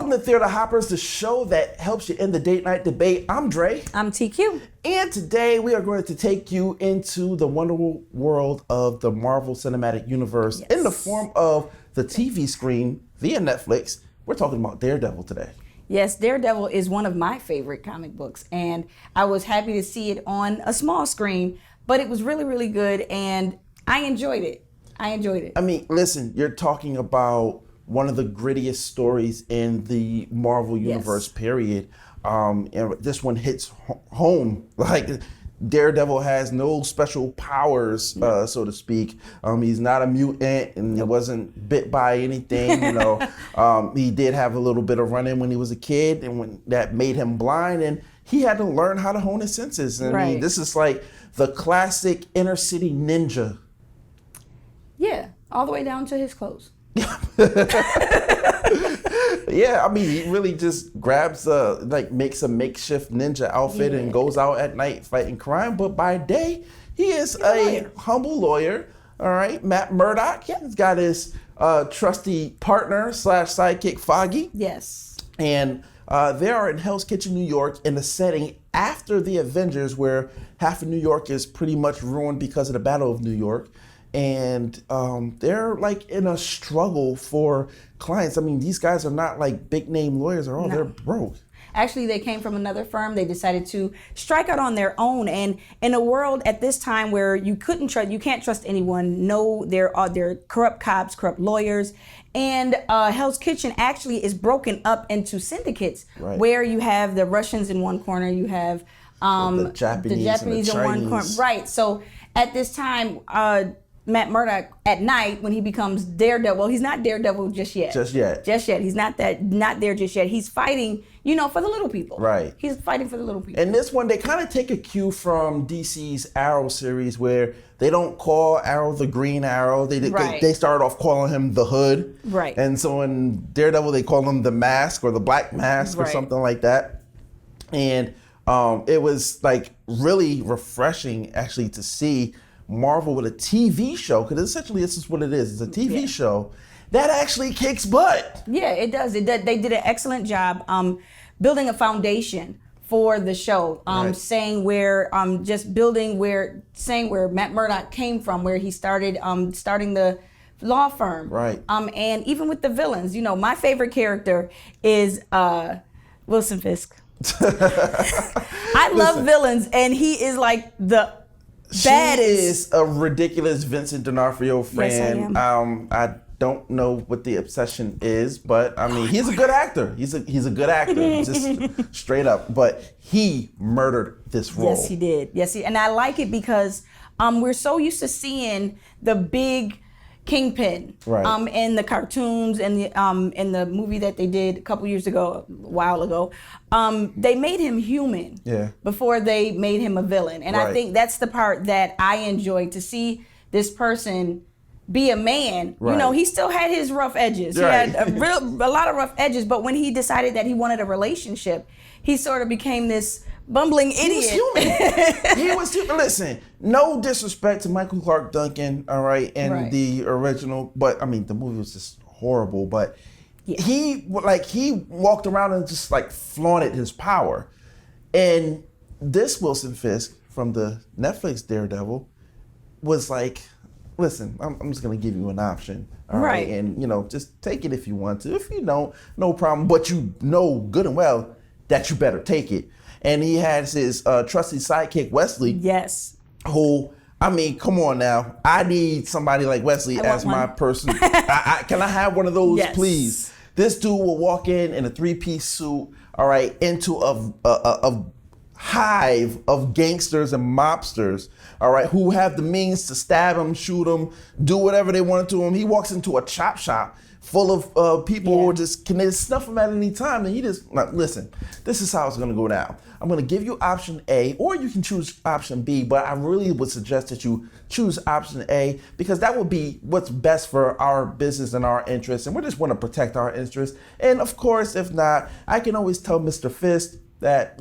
Welcome to Theater Hoppers, the show that helps you in the date night debate. I'm Dre. I'm TQ. And today we are going to take you into the wonderful world of the Marvel Cinematic Universe in the form of the TV screen via Netflix. We're talking about Daredevil today. Yes, Daredevil is one of my favorite comic books, and I was happy to see it on a small screen, but it was really, really good, and I enjoyed it. I mean, listen, you're talking about one of the grittiest stories in the Marvel Universe, period. And this one hits home. Like, Daredevil has no special powers, so to speak. He's not a mutant, and he wasn't bit by anything. He did have a little bit of run-in when he was a kid, and when that made him blind, and he had to learn how to hone his senses. I mean, this is like the classic inner city ninja. Yeah, all the way down to his clothes. Yeah, I mean, he really just grabs makes a makeshift ninja outfit and goes out at night fighting crime. But by day, he is a humble lawyer. All right, Matt Murdock. He's got his trusty partner / sidekick Foggy. Yes. And they are in Hell's Kitchen, New York, in the setting after the Avengers, where half of New York is pretty much ruined because of the Battle of New York. And they're like in a struggle for clients. I mean, these guys are not like big name lawyers they're broke. Actually, they came from another firm. They decided to strike out on their own. And in a world at this time where you can't trust anyone. No, there are corrupt cops, corrupt lawyers. And Hell's Kitchen actually is broken up into syndicates where you have the Russians in one corner, you have the Japanese in one corner. Right. So at this time, Matt Murdock at night when he becomes Daredevil. Well, he's not Daredevil just yet. He's not there just yet. He's fighting, for the little people. Right. He's fighting for the little people. And this one, they kind of take a cue from DC's Arrow series where they don't call Arrow the Green Arrow. They started off calling him the Hood. Right. And so in Daredevil, they call him the Mask or the Black Mask or something like that. And it was like really refreshing actually to see Marvel with a TV show, because essentially this is what it is. It's a TV show that actually kicks butt. Yeah, it does. They did an excellent job building a foundation for the show, saying where Matt Murdock came from, where he started starting the law firm. Right. And even with the villains, my favorite character is Wilson Fisk. I love villains, and he is like the baddest. She is a ridiculous Vincent D'Onofrio fan. Yes, I am. I don't know what the obsession is, but I mean, he's a good actor. He's a good actor, just straight up. But he murdered this role. Yes, he did. And I like it because we're so used to seeing the big Kingpin in the cartoons and in the movie that they did a while ago. They made him human before they made him a villain. And I think that's the part that I enjoy, to see this person be a man. He still had his rough edges. He had a lot of rough edges, but when he decided that he wanted a relationship, he sort of became this bumbling idiot. He was human. Listen, no disrespect to Michael Clark Duncan, all right, and the original, but I mean, the movie was just horrible. But he walked around and just like flaunted his power. And this Wilson Fisk from the Netflix Daredevil was like, listen, I'm just gonna give you an option, all right, and just take it if you want to. If you don't, no problem. But you know good and well that you better take it. And he has his trusty sidekick, Wesley. Yes. Who, I mean, come on now. I need somebody like Wesley as my person. Can I have one of those, please? This dude will walk in a 3-piece suit, all right, into a hive of gangsters and mobsters, all right, who have the means to stab him, shoot him, do whatever they want to him. He walks into a chop shop full of people who can snuff him at any time. And he just, listen, this is how it's going to go down. I'm going to give you option A, or you can choose option B, but I really would suggest that you choose option A, because that would be what's best for our business and our interests. And we just want to protect our interests. And of course, if not, I can always tell Mr. Fisk that,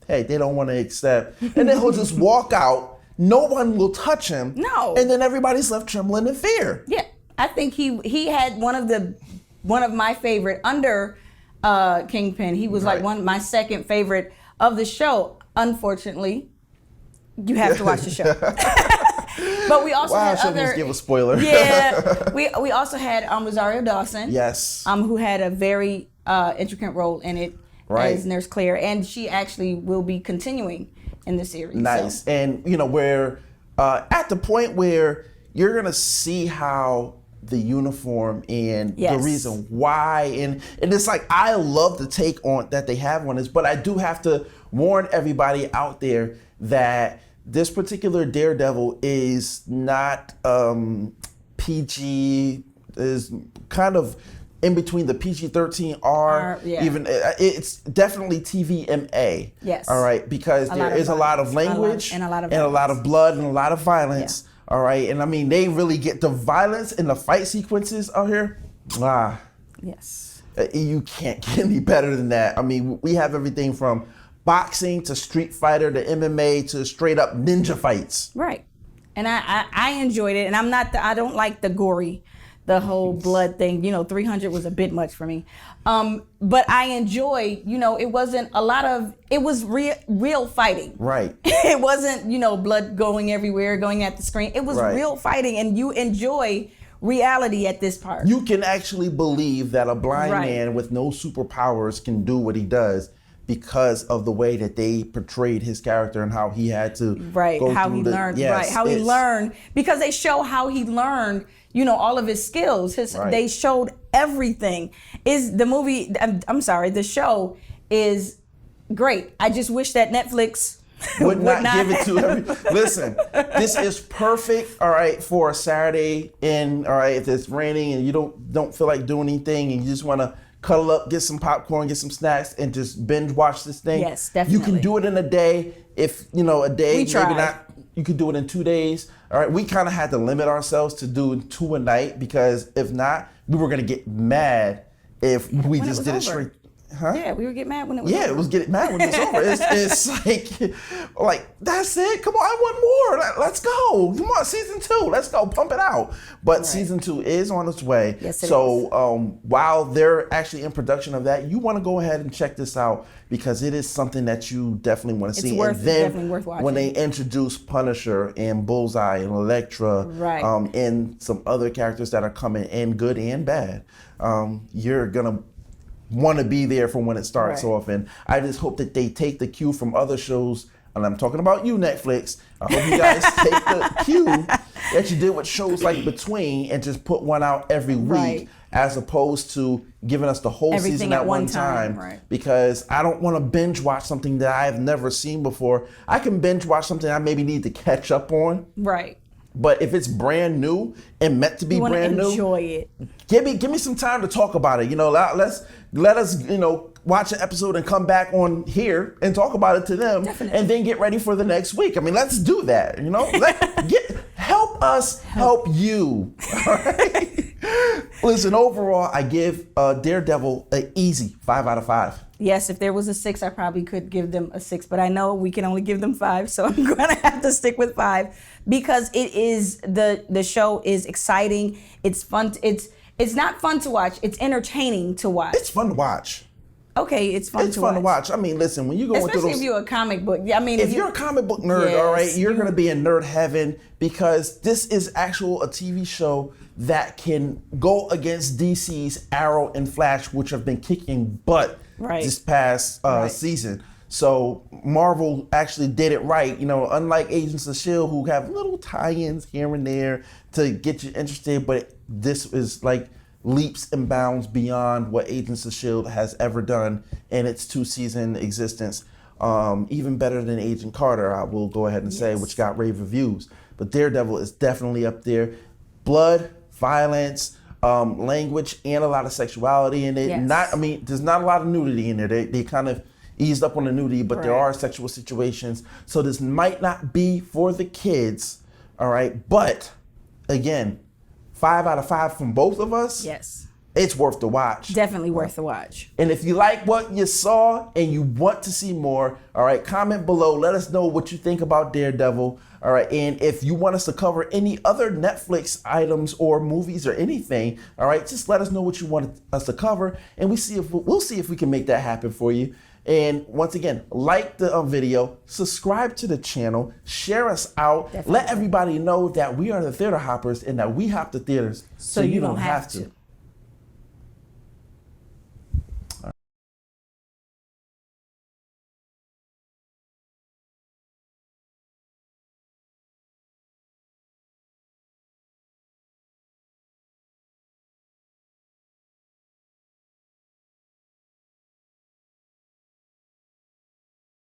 hey, they don't want to accept. And then he'll just walk out. No one will touch him. No. And then everybody's left trembling in fear. Yeah. I think he had one of my favorite under Kingpin. He was like my second favorite of the show. Unfortunately, you have to watch the show. But we also had other. Give a spoiler. Yeah, we also had Rosario Dawson. Yes. Who had a very intricate role in it as Nurse Claire, and she actually will be continuing in the series. Nice, and we're at the point where you're gonna see how the uniform and the reason why, and it's like I love the take on that they have on this, but I do have to warn everybody out there that this particular Daredevil is not PG, is kind of in between the PG-13R, even it's definitely TVMA. Yes. All right, because there is a lot of language and a lot of blood and a lot of violence. Yeah. All right, and I mean they really get the violence in the fight sequences out here. Yes. You can't get any better than that. I mean, we have everything from boxing to Street Fighter to MMA to straight up ninja fights. Right. And I enjoyed it, and I don't like the gory, the whole blood thing. 300 was a bit much for me. But I enjoy, it wasn't a lot of, it was real fighting. Right. It wasn't, blood going everywhere, going at the screen. It was real fighting, and you enjoy reality at this part. You can actually believe that a blind man with no superpowers can do what he does because of the way that they portrayed his character and how he had to go how through he learned. How he learned, because they show how he learned, all of his skills. They showed everything. The show is great. I just wish that Netflix would not give it to him. Listen, this is perfect, all right, for a Saturday, and all right, if it's raining and you don't feel like doing anything and you just want to cuddle up, get some popcorn, get some snacks, and just binge watch this thing. Yes, definitely. You can do it in a day. If, a day, maybe not, you could do it in 2 days. All right, we kind of had to limit ourselves to doing 2 a night, because if not, we were going to get mad if we just did it straight. Huh? Yeah, we would get mad when it was over. Yeah, it was getting mad when it was over. It's like, that's it. Come on, I want more. Let's go. Come on, season 2. Let's go. Pump it out. But season 2 is on its way. Yes, it is. While they're actually in production of that, you want to go ahead and check this out, because it is something that you definitely want to see. It's definitely worth watching. When they introduce Punisher and Bullseye and Elektra, and some other characters that are coming in, good and bad, you're gonna want to be there for when it starts off. And I just hope that they take the cue from other shows, and I'm talking about you, Netflix. I hope you guys take the cue that you did with shows like Between, and just put one out every week, as opposed to giving us the whole season at one time. Because I don't want to binge watch something that I've never seen before. I can binge watch something I maybe need to catch up on. Right. But if it's brand new and meant to be brand new, enjoy it. Give me some time to talk about it. Let us watch an episode and come back on here and talk about it to them. Definitely. And then get ready for the next week. I mean, let's do that. Help us help you. All right. Listen, overall, I give Daredevil an easy 5 out of 5. Yes, if there was a 6, I probably could give them a 6, but I know we can only give them 5, so I'm gonna have to stick with 5, because it is the show is exciting. It's fun. It's not fun to watch. It's entertaining to watch. It's fun to watch. Okay, it's fun to watch. I mean, listen, when you go into those, especially if you're a comic book. I mean, if you're a comic book nerd, all right, you're gonna be in nerd heaven, because this is a TV show that can go against DC's Arrow and Flash, which have been kicking butt this past season. So Marvel actually did it right. Unlike Agents of S.H.I.E.L.D., who have little tie-ins here and there to get you interested, but this is like leaps and bounds beyond what Agents of S.H.I.E.L.D. has ever done in its 2-season existence. Even better than Agent Carter, I will go ahead and say, which got rave reviews. But Daredevil is definitely up there. Blood, violence, language, and a lot of sexuality in it. There's not a lot of nudity in there. They kind of eased up on the nudity, but there are sexual situations. So this might not be for the kids, all right? But again, 5 out of 5 from both of us. Yes. it's worth the watch. Definitely worth the watch. And if you like what you saw and you want to see more, all right, comment below. Let us know what you think about Daredevil. All right, and if you want us to cover any other Netflix items or movies or anything, all right, just let us know what you want us to cover, and we'll see if we can make that happen for you. And once again, like the video, subscribe to the channel, share us out, Definitely. Let everybody know that we are the Theater Hoppers and that we hop to theaters so you don't have to.